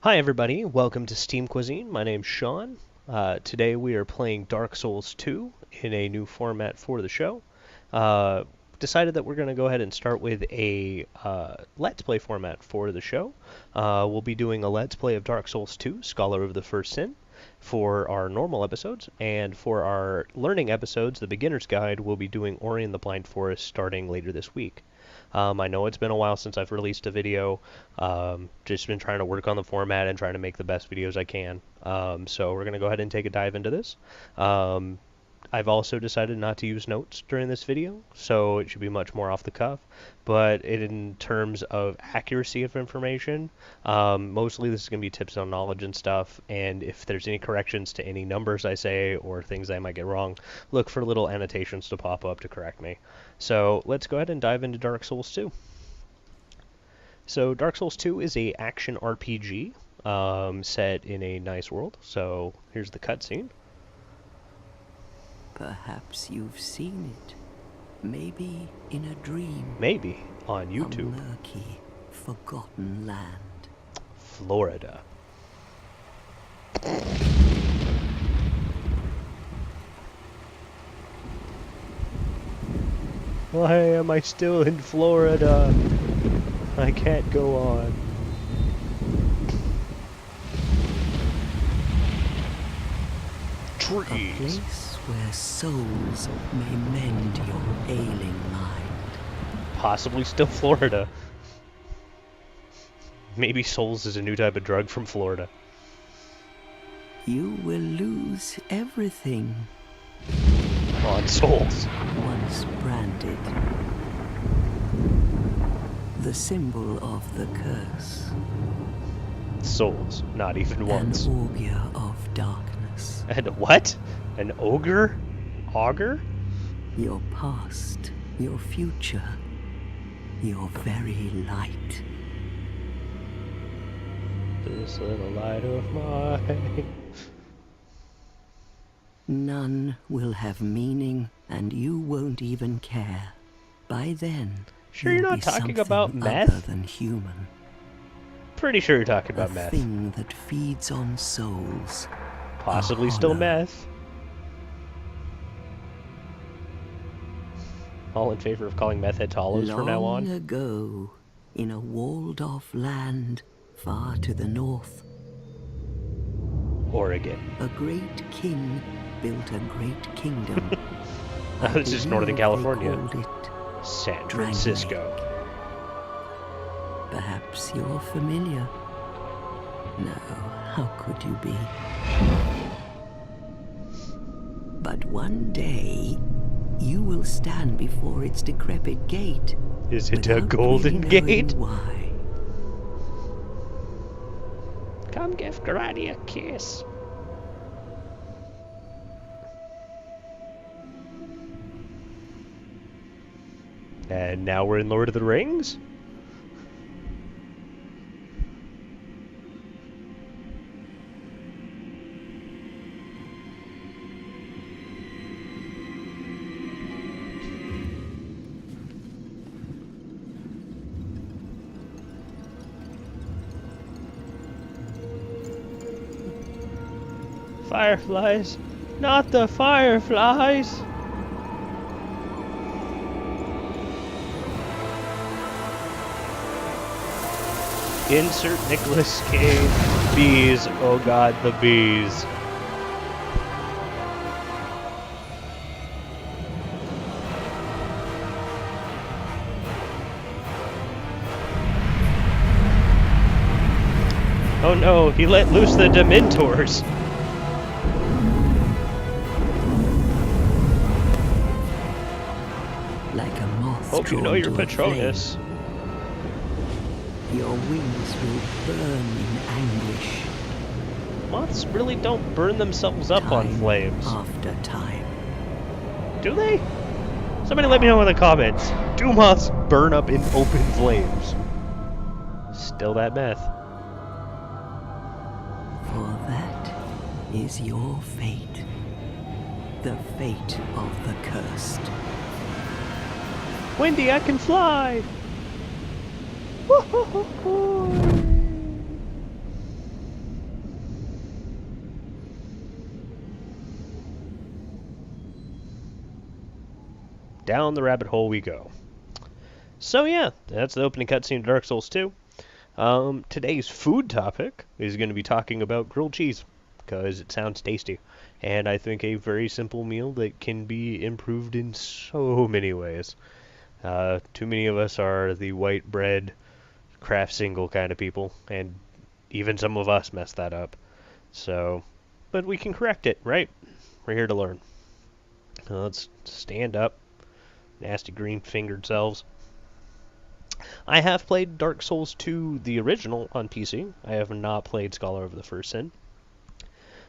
Hi everybody, welcome to Steam Cuisine. My name's Sean. Today we are playing Dark Souls 2 in a new format for the show. Decided that we're going to go ahead and start with a Let's Play format for the show. We'll be doing a Let's Play of Dark Souls 2, Scholar of the First Sin, for our normal episodes, and for our learning episodes, the Beginner's Guide, we'll be doing Ori and the Blind Forest starting later this week. I know it's been a while since I've released a video. Just been trying to work on the format and trying to make the best videos I can. So we're going to go ahead and take a dive into this. I've also decided not to use notes during this video, so it should be much more off the cuff. But in terms of accuracy of information, mostly this is going to be tips on knowledge and stuff, and if there's any corrections to any numbers I say or things I might get wrong, look for little annotations to pop up to correct me. So let's go ahead and dive into Dark Souls 2. So Dark Souls 2 is a action RPG set in a nice world. So here's the cutscene. Perhaps you've seen it. Maybe in a dream. Maybe on YouTube. A murky, forgotten land. Florida. Why am I still in Florida? I can't go on. A Trees. place where souls may mend your ailing mind. Possibly still Florida. Maybe Souls is a new type of drug from Florida. You will lose everything. On Souls. Once branded. The symbol of the curse. Souls. Not even once. An augur of darkness. And what? An ogre? Augur? Your past, your future, your very light. This little light of mine. None will have meaning, and you won't even care. By then, Sure you're you'll not be talking something about other meth? than human. Pretty sure you're talking about A meth. thing that feeds on souls. Possibly still hollow. meth. All in favor of calling meth heads hollows from now Long on? ago, in a walled-off land far to the north, Oregon. a great king built a great kingdom. This is Northern They California. called it. San Francisco. Perhaps you're familiar. No, how could you be? But one day, you will stand before its decrepit gate. Is it a without golden really knowing gate? Why? Come give Granny a kiss. And now we're in Lord of the Rings? Fireflies, not the fireflies. Insert Nicolas Cage. Bees, oh god, the bees. Oh no, he let loose the Dementors. Like a moth Hope you know drawn your to a Patronus. flame. Your wings will burn in anguish. Moths really don't burn themselves up on Time flames. after time. Do they? Somebody let me know in the comments. Do moths burn up in open flames? Still that meth. For that is your fate. The fate of the cursed. Wendy, I can fly! down the rabbit hole we go. So yeah, that's the opening cutscene of Dark Souls 2. Today's food topic is going to be talking about grilled cheese, because it sounds tasty, and I think a very simple meal that can be improved in so many ways. Too many of us are the white bread, craft single kind of people, and even some of us mess that up. So, but we can correct it, right? We're here to learn. Let's stand up, nasty green-fingered selves. I have played Dark Souls 2, the original, on PC. I have not played Scholar of the First Sin.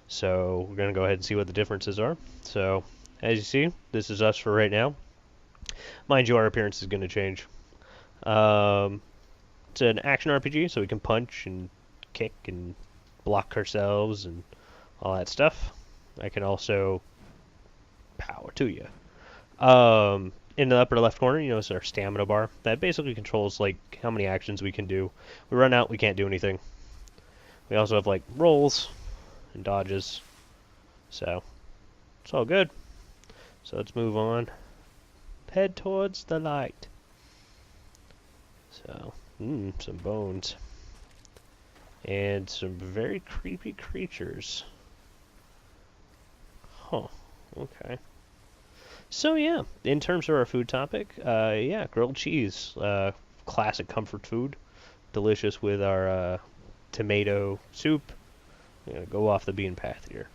So we're going to go ahead and see what the differences are. So, as you see, this is us for right now. Mind you, our appearance is going to change. It's an action RPG, so we can punch and kick and block ourselves and all that stuff. I can also power to you. In the upper left corner, you notice our stamina bar. That basically controls like how many actions we can do. We run out, we can't do anything. We also have like rolls and dodges. So it's all good. So let's move on. Head towards the light. So, some bones. And some very creepy creatures. Huh. Okay. So yeah, in terms of our food topic, yeah, grilled cheese, classic comfort food, delicious with our tomato soup. I'm gonna go off the beaten path here.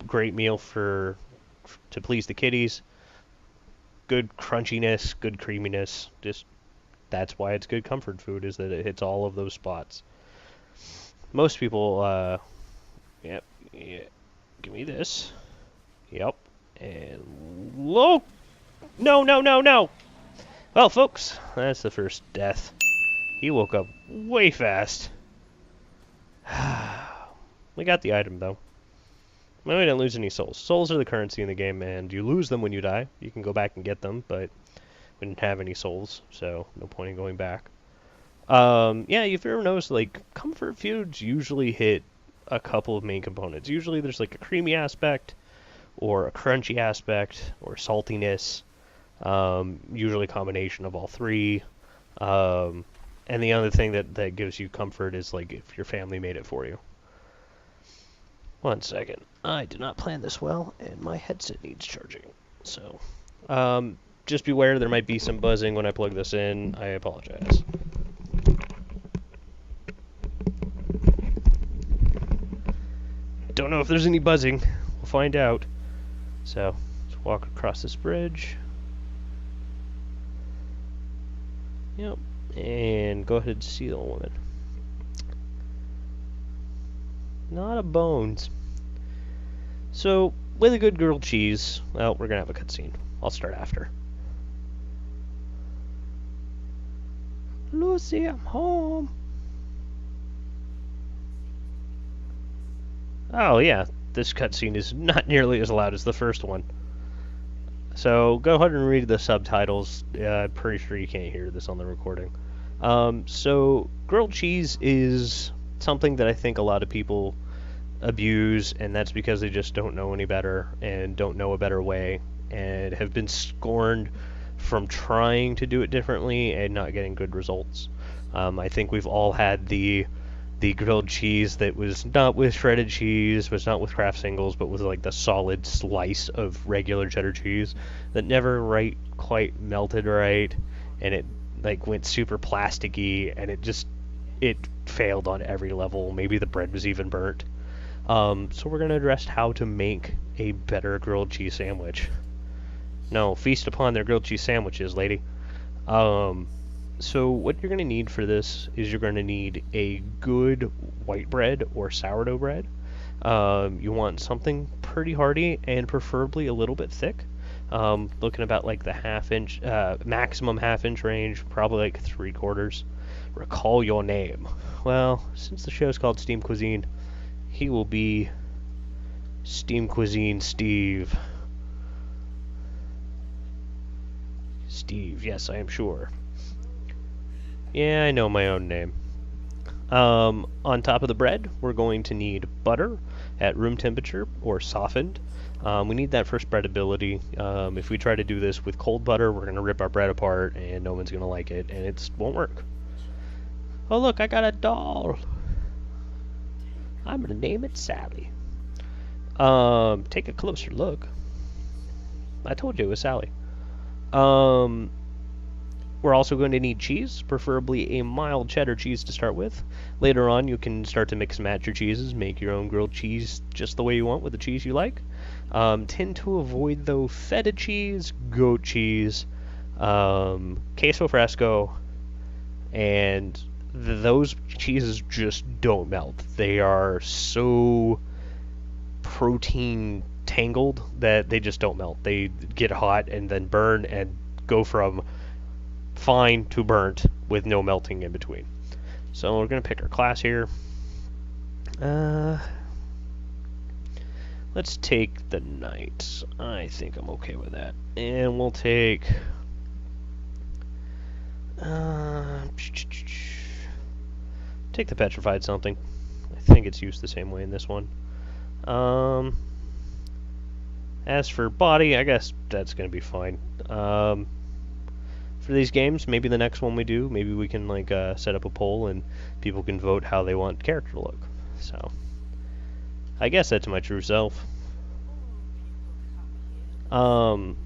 Great meal to please the kiddies. Good crunchiness, good creaminess. Just that's why it's good comfort food, is that it hits all of those spots. Most people, yep, yeah, give me this. Yep. And look! No, no, no, no! Well, folks, that's the first death. He woke up way fast. We got the item, though. Well, we didn't lose any souls. Souls are the currency in the game, and you lose them when you die. You can go back and get them, but we didn't have any souls, so no point in going back. Yeah, if you ever noticed, like, comfort foods usually hit a couple of main components. Usually there's, like, a creamy aspect, or a crunchy aspect, or saltiness, usually a combination of all three. And the other thing that gives you comfort is like if your family made it for you. One second. I did not plan this well, and my headset needs charging. So, just beware, there might be some buzzing when I plug this in. I apologize. Don't know if there's any buzzing. We'll find out. So, let's walk across this bridge. Yep. And go ahead and see the woman. Not a bones. So, with a good grilled cheese, well, we're going to have a cutscene. I'll start after. Lucy, I'm home. Oh, yeah. This cutscene is not nearly as loud as the first one. So go ahead and read the subtitles. I'm pretty sure you can't hear this on the recording. So grilled cheese is something that I think a lot of people abuse, and that's because they just don't know any better and don't know a better way and have been scorned from trying to do it differently and not getting good results. I think we've all had the grilled cheese that was not with shredded cheese, was not with craft singles, but was like the solid slice of regular cheddar cheese that never quite melted right, and it like went super plasticky, and it failed on every level. Maybe the bread was even burnt. So we're going to address how to make a better grilled cheese sandwich. No, feast upon their grilled cheese sandwiches, lady. So what you're going to need for this is you're going to need a good white bread or sourdough bread. You want something pretty hearty and preferably a little bit thick. Looking about like the half-inch, maximum half-inch range, probably like 3/4. Recall your name. Well, since the show's called Steam Cuisine, he will be Steam Cuisine Steve. Steve, yes, I am sure. Yeah, I know my own name. On top of the bread, we're going to need butter at room temperature or softened. We need that for spreadability. If we try to do this with cold butter, we're going to rip our bread apart and no one's going to like it and it won't work. Oh look, I got a doll. I'm going to name it Sally. Take a closer look. I told you it was Sally. We're also going to need cheese, preferably a mild cheddar cheese to start with. Later on, you can start to mix and match your cheeses, make your own grilled cheese just the way you want with the cheese you like. Tend to avoid, though, feta cheese, goat cheese, queso fresco, and those cheeses just don't melt. They are so protein tangled that they just don't melt. They get hot and then burn and go from fine to burnt with no melting in between. So we're going to pick our class here. Let's take the knight. I think I'm okay with that. And we'll take... take the petrified something. I think it's used the same way in this one. As for body, I guess that's going to be fine. For these games, maybe the next one we do, maybe we can like set up a poll and people can vote how they want character to look. So, I guess that's my true self. Also,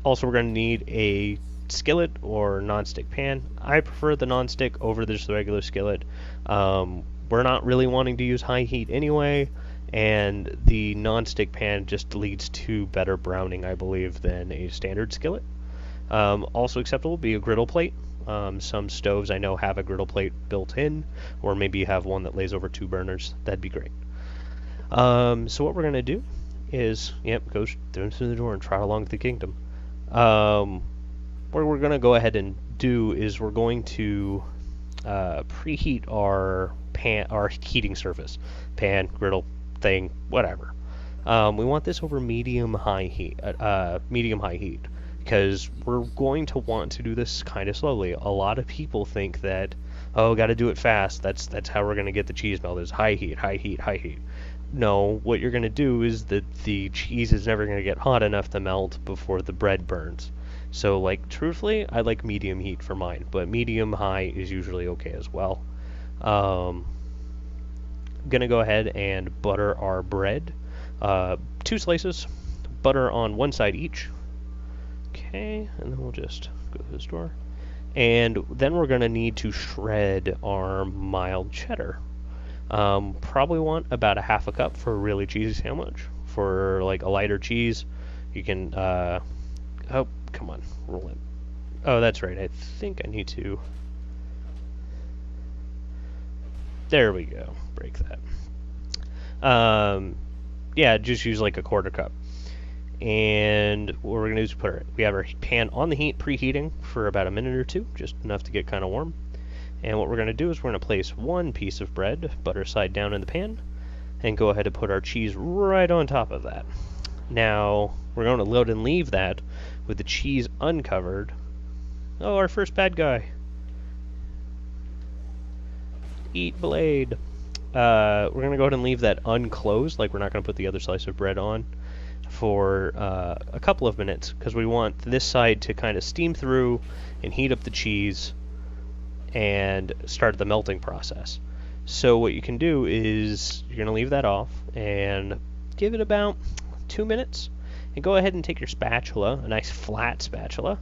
we're going to need a skillet or non-stick pan. I prefer the non-stick over just the regular skillet. We're not really wanting to use high heat anyway, and the non-stick pan just leads to better browning, I believe, than a standard skillet. Also acceptable would be a griddle plate. Some stoves I know have a griddle plate built in, or maybe you have one that lays over 2 burners. That'd be great. So what we're going to do is, go through the door and trot along the kingdom. What we're going to go ahead and do is we're going to preheat our heating surface. Pan, griddle, thing, whatever. We want this over medium-high heat. Medium-high heat. Because we're going to want to do this kind of slowly. A lot of people think that, oh, got to do it fast. That's how we're going to get the cheese melted. Is high heat, high heat, high heat. No, what you're going to do is that the cheese is never going to get hot enough to melt before the bread burns. So, like, truthfully, I like medium heat for mine, but medium-high is usually okay as well. I'm going to go ahead and butter our bread. 2 slices, butter on one side each. Okay, and then we'll just go to this door. And then we're going to need to shred our mild cheddar. Probably want about a half a cup for a really cheesy sandwich. For like a lighter cheese, you can, oh, come on, roll it. Oh, that's right, I think I need to, there we go, break that. Yeah, just use like a quarter cup. And what we're going to do is we have our pan on the heat, preheating for about a minute or 2, just enough to get kind of warm. And what we're going to do is we're going to place 1 piece of bread, butter side down in the pan, and go ahead and put our cheese right on top of that. Now, we're going to load and leave that with the cheese uncovered. Oh, our first bad guy. Eat blade. We're going to go ahead and leave that unclosed, like we're not going to put the other slice of bread on, for a couple of minutes, because we want this side to kind of steam through and heat up the cheese and start the melting process. So what you can do is you're going to leave that off and give it about 2 minutes, and go ahead and take your spatula, a nice flat spatula.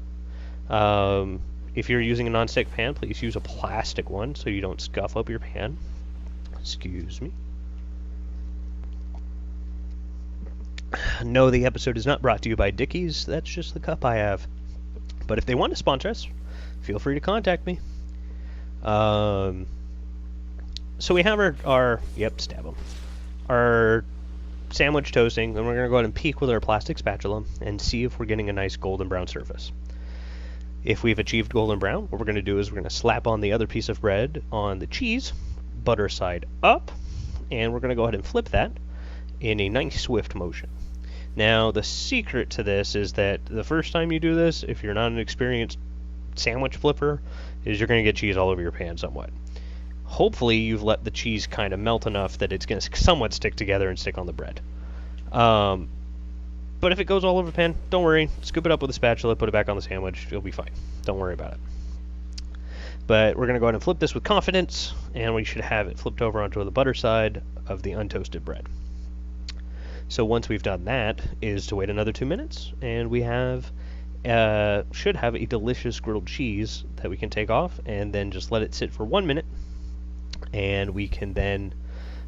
If you're using a non-stick pan, please use a plastic one so you don't scuff up your pan. Excuse me. No, the episode is not brought to you by Dickies. That's just the cup I have. But if they want to sponsor us, feel free to contact me. So we have our stab them. Our sandwich toasting, and we're going to go ahead and peek with our plastic spatula and see if we're getting a nice golden brown surface. If we've achieved golden brown, what we're going to do is we're going to slap on the other piece of bread on the cheese, butter side up, and we're going to go ahead and flip that in a nice swift motion. Now, the secret to this is that the first time you do this, if you're not an experienced sandwich flipper, is you're going to get cheese all over your pan somewhat. hopefully you've let the cheese kind of melt enough that it's going to somewhat stick together and stick on the bread. But if it goes all over the pan, don't worry. Scoop it up with a spatula, put it back on the sandwich. It'll be fine. Don't worry about it. But we're going to go ahead and flip this with confidence, and we should have it flipped over onto the butter side of the untoasted bread. So once we've done that, is to wait another 2 minutes, and we should have a delicious grilled cheese that we can take off, and then just let it sit for 1 minute, and we can then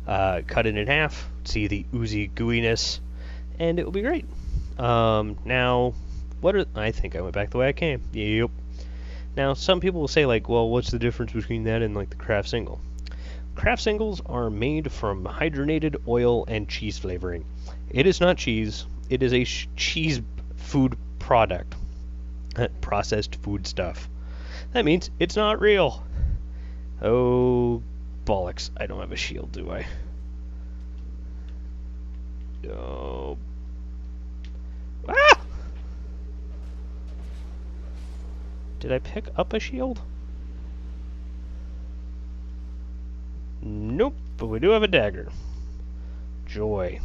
cut it in half, see the oozy gooiness, and it will be great. Now, I think I went back the way I came. Yep. Now, some people will say, like, well, what's the difference between that and, like, the Kraft single? Kraft singles are made from hydrogenated oil and cheese flavoring. It is not cheese. It is a cheese food product. Processed food stuff. That means it's not real. Oh, bollocks. I don't have a shield, do I? Oh. Ah! Did I pick up a shield? Nope, but we do have a dagger. Joy.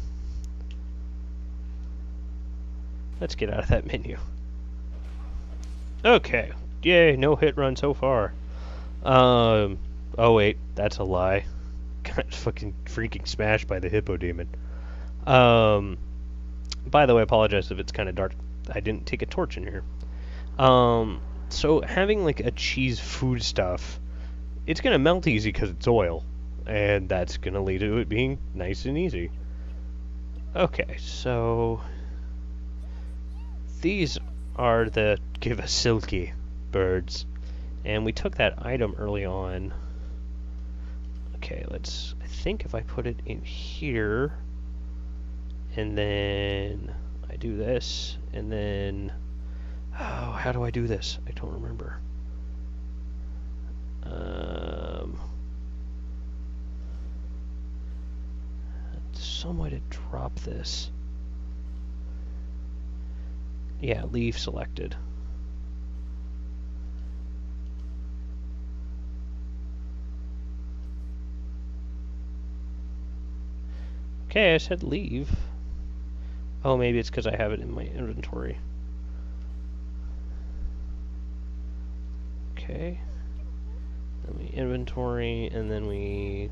Let's get out of that menu. Okay. Yay, no hit run so far. Oh wait, that's a lie. Got fucking freaking smashed by the hippo demon. By the way, I apologize if it's kind of dark. I didn't take a torch in here. So having like a cheese food stuff, it's gonna melt easy because it's oil, and that's gonna lead to it being nice and easy. Okay, so these are the give us silky birds, and we took that item early on. Okay, I think if I put it in here, and then I do this, and then, oh, how do I do this? I don't remember. Some way to drop this. Yeah, leave selected. Okay, I said leave. Oh, maybe it's because I have it in my inventory. Okay. Then we inventory, and then we...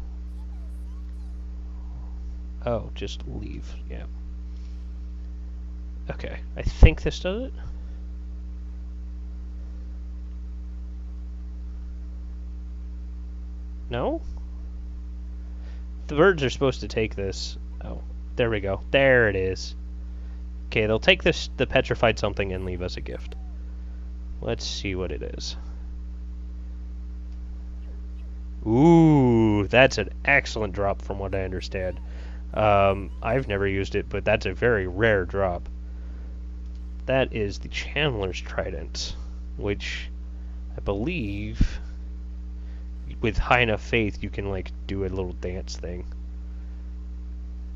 Oh, just leave, yeah. Okay, I think this does it. No? The birds are supposed to take this. Oh, there we go. There it is. Okay, they'll take this, the petrified something, and leave us a gift. Let's see what it is. Ooh, that's an excellent drop from what I understand. I've never used it, but that's a very rare drop. That is the Chandler's Trident, which I believe, with high enough faith, you can, like, do a little dance thing.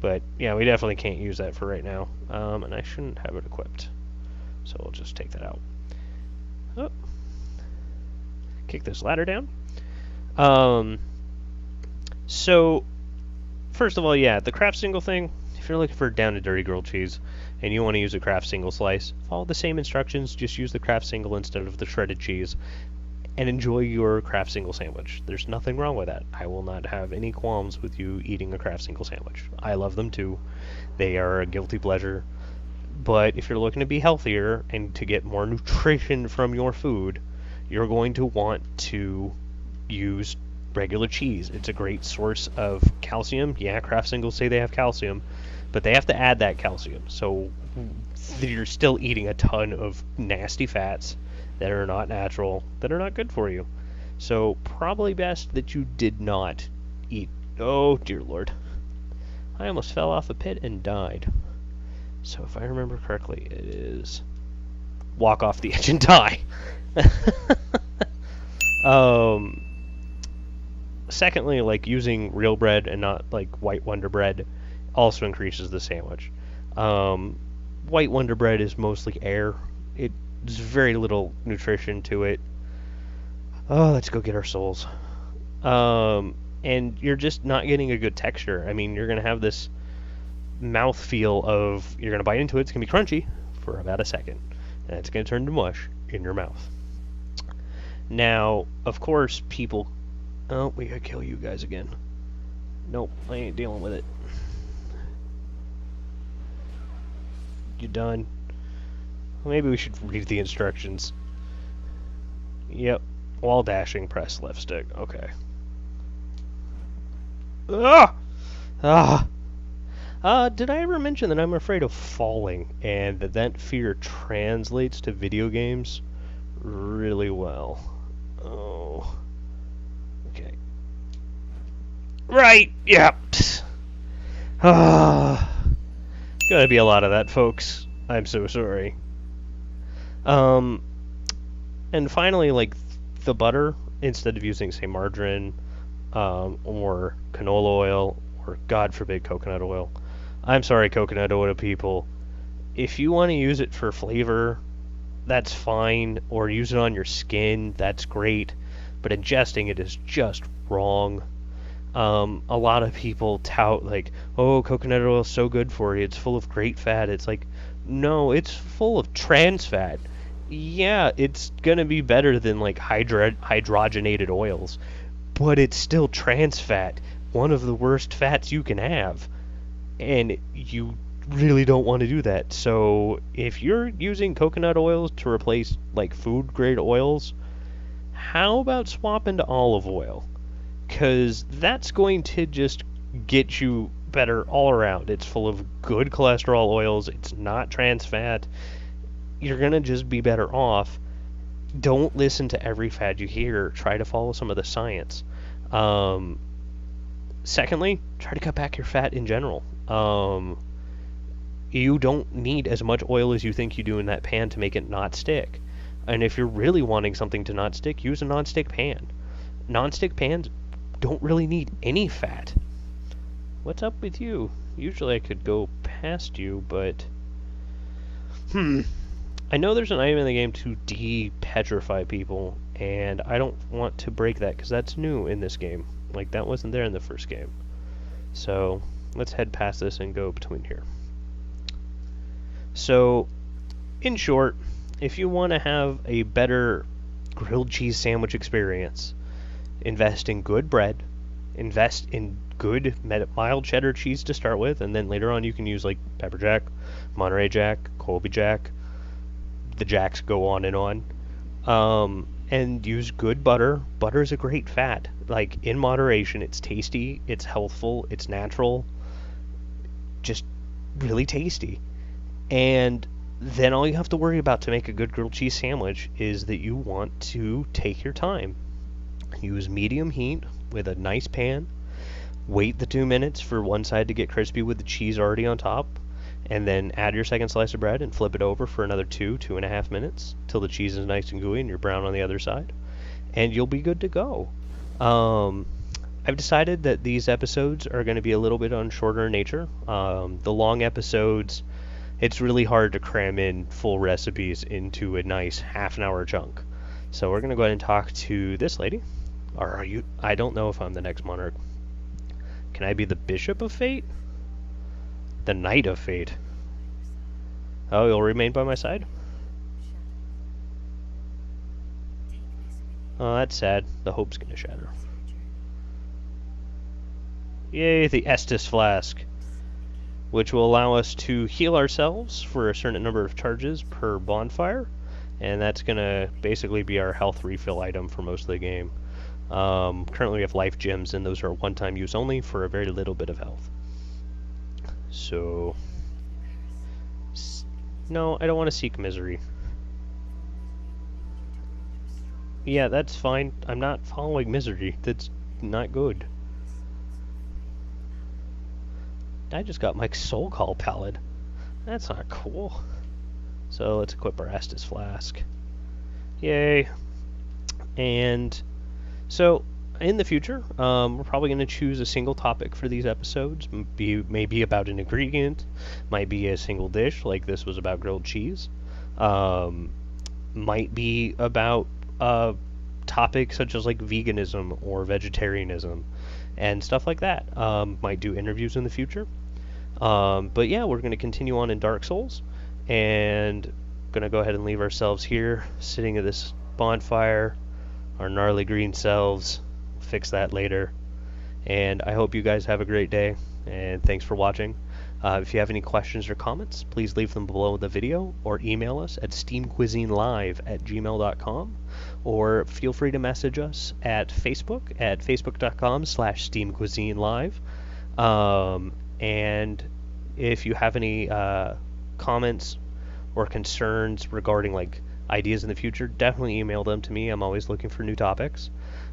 But, yeah, we definitely can't use that for right now. And I shouldn't have it equipped. So we'll just take that out. Oh. Kick this ladder down. So, first of all, yeah, the Kraft single thing, if you're looking for down and dirty grilled cheese, and you want to use a Kraft single slice, follow the same instructions, just use the Kraft single instead of the shredded cheese, and enjoy your Kraft single sandwich. There's nothing wrong with that. I will not have any qualms with you eating a Kraft single sandwich. I love them too. They are a guilty pleasure. But if you're looking to be healthier and to get more nutrition from your food, you're going to want to use regular cheese. It's a great source of calcium. Yeah, Kraft singles say they have calcium, but they have to add that calcium. So you're still eating a ton of nasty fats that are not natural, that are not good for you. So probably best that you did not eat. Oh, dear Lord. I almost fell off a pit and died. So if I remember correctly, it is walk off the edge and die. Secondly, like, using real bread and not, like, white Wonder Bread also increases the sandwich. White Wonder Bread is mostly air. There's very little nutrition to it. Oh, let's go get our souls. and you're just not getting a good texture. I mean, you're going to have this mouth feel of, you're going to bite into it, it's going to be crunchy for about a second, and it's going to turn to mush in your mouth. Now, of course, people... Oh, we gotta kill you guys again. Nope, I ain't dealing with it. You done? Maybe we should read the instructions. Yep. While dashing, press left stick. Okay. Ah! Did I ever mention that I'm afraid of falling, and that fear translates to video games really well? Oh. Okay. Right, yeah. Gonna be a lot of that, folks. I'm so sorry. And finally, like, the butter, instead of using, say, margarine, or canola oil, or, God forbid, coconut oil. I'm sorry, coconut oil people. If you want to use it for flavor, that's fine, or use it on your skin, that's great, but ingesting it is just wrong. A lot of people tout, like, oh, coconut oil is so good for you, it's full of great fat. It's like, no, it's full of trans fat. Yeah, it's gonna be better than, like, hydrogenated oils, but it's still trans fat, one of the worst fats you can have, and you really don't want to do that. So if you're using coconut oils to replace, like, food grade oils, how about swapping to olive oil? Because that's going to just get you better all around. It's full of good cholesterol oils, it's not trans fat. You're going to just be better off. Don't listen to every fad you hear. Try to follow some of the science. Secondly, try to cut back your fat in general. You don't need as much oil as you think you do in that pan to make it not stick. And if you're really wanting something to not stick, use a non-stick pan. Non-stick pans don't really need any fat. What's up with you? Usually I could go past you, but... I know there's an item in the game to de-petrify people, and I don't want to break that, because that's new in this game. Like, that wasn't there in the first game. So, let's head past this and go between here. So, in short, if you want to have a better grilled cheese sandwich experience, invest in good bread, invest in good mild cheddar cheese to start with, and then later on you can use, like, pepper jack, Monterey Jack, Colby Jack. The jacks go on and on. And use good butter. Butter is a great fat. Like, in moderation, it's tasty, it's healthful, it's natural, just really tasty. And then all you have to worry about to make a good grilled cheese sandwich is that you want to take your time. Use medium heat with a nice pan. Wait the 2 minutes for one side to get crispy with the cheese already on top. And then add your second slice of bread and flip it over for another 2.5 minutes till the cheese is nice and gooey and you're brown on the other side. And you'll be good to go. I've decided that these episodes are going to be a little bit on shorter in nature. The long episodes, it's really hard to cram in full recipes into a nice half-an-hour chunk. So we're going to go ahead and talk to this lady. Or are you? I don't know if I'm the next monarch. Can I be the Bishop of Fate? The Knight of Fate. Oh, you'll remain by my side? Oh, that's sad. The hope's gonna shatter. Yay, the Estus Flask, which will allow us to heal ourselves for a certain number of charges per bonfire, and that's gonna basically be our health refill item for most of the game. Currently we have life gems, and those are one-time use only for a very little bit of health. So, no, I don't want to seek misery. Yeah, that's fine. I'm not following misery. That's not good. I just got my Soul Call palette. That's not cool. So let's equip our Estus Flask. Yay. And so, in the future, we're probably going to choose a single topic for these episodes. Maybe about an ingredient, might be a single dish, like this was about grilled cheese. Might be about topics such as, like, veganism or vegetarianism. and stuff like that. Might do interviews in the future. But yeah, we're going to continue on in Dark Souls, and going to go ahead and leave ourselves here, sitting at this bonfire, our gnarly green selves. Fix that later. And I hope you guys have a great day, and thanks for watching. If you have any questions or comments, please leave them below the video or email us at steamcuisinelive@gmail.com, or feel free to message us at facebook.com/steamcuisinelive. And if you have any comments or concerns regarding like ideas in the future, definitely email them to me. I'm always looking for new topics.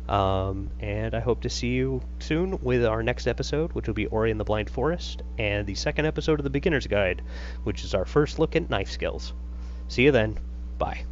And I hope to see you soon with our next episode, which will be Ori and the Blind Forest, and the second episode of the Beginner's Guide, which is our first look at knife skills. See you then. Bye.